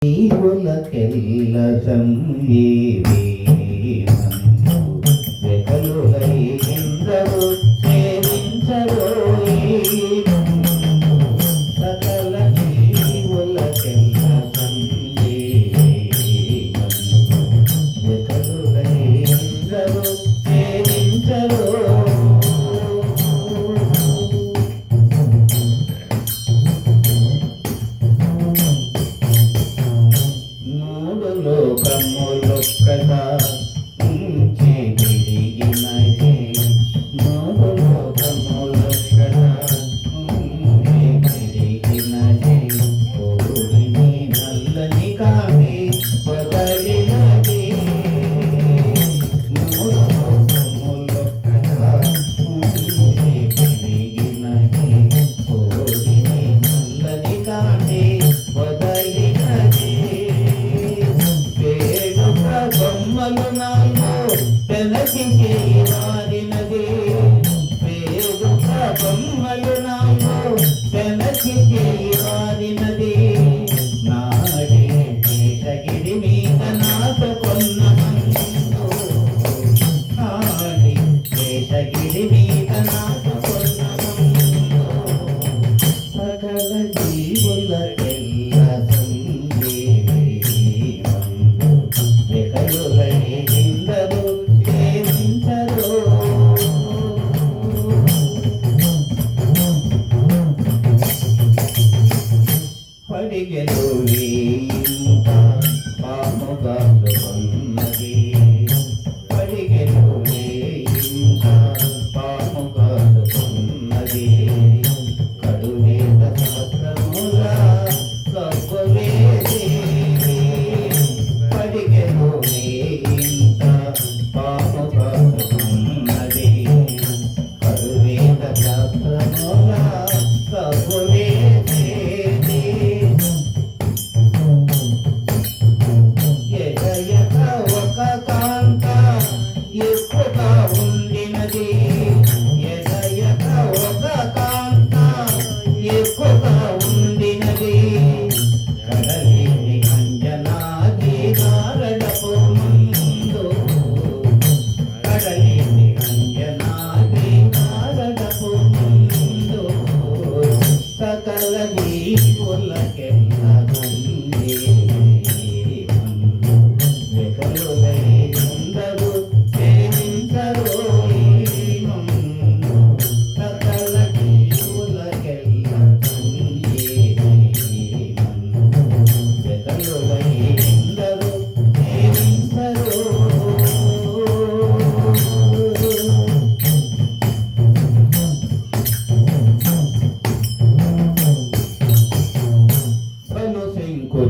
జీవులకెల్ల సంజీవి వెకలులై ఇందరు సేవించరో సకల జీవులకెల్ల సంజీవి వెకలులై ఇందరు సేవించరో లోకములు ప్రదాంచి తిరిగినది మూడు లోకములు ప్రదాంచి తిరిగినది కోడిని నల్లని కాని బదలినది మూడు లోకములు ప్రదాంచి తిరిగినది కోడిని నల్లని కాని బదలినది బొమ్మలు నాలో పెనకి వారినది వేడుక బొమ్మలు నాలో పెనకి వారినది నాడే శేషగిరి మీద నాట కొన్న నాడి శేషగిరి మీద నాట కొన్న సకల జీవులకెల్ల పడిగెలు ఇంత పాముగా ఉన్నది పడిగెలు ఇంత పాముగా ఉన్నది కడువేద శాస్త్రముల కవ్వవేది పడిగెలు ఇంత పాముగా ఉన్నది కడువేద శాస్త్రముల కవ్వవేది ఎక్కువగా ఉండినది ఎదయక ఒక కాంత ఎక్కువగా ఉండినది కడలిని అంజనాది కారడపు ముందు కడలిని అంజనాది కారడపు ముందు సకల జీవులకెల్ల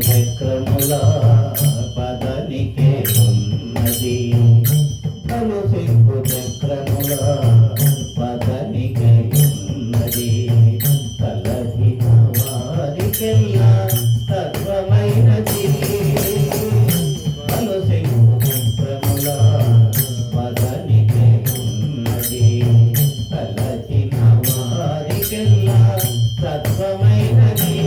చక్రముల పదనికే ఉన్నది తను శంకు చక్రముల పదనికే ఉన్నది తలహిన వారికెల్లా సర్వమైనది తను శంకు చక్రముల పదనికే ఉన్నది తలహిన వారికెల్లా సర్వమైనది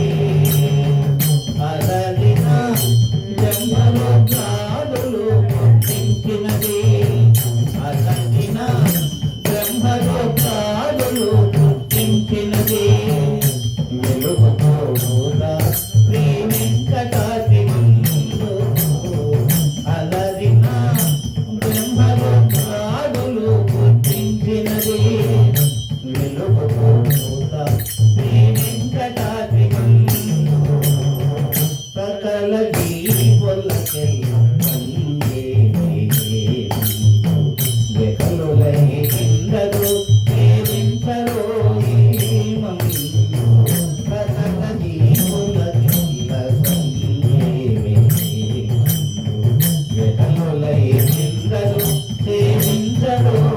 బ్రహ్మలోకాదులు పుట్టించినది అసగిన బ్రహ్మలోకాదులు పుట్టించినది వెలుగుతో శ్రీ వెంకటాద్రి ముందు అలరిన బ్రహ్మలోకాదులు పుట్టించినది వెలుగుతో శ్రీ వెంకటాద్రి ముందు సకల జీవులకెల్ల వెకలులై ఇందరు సేవించరో సకల జీవులకెల్ల వెకలులై ఇందరు సేవించరో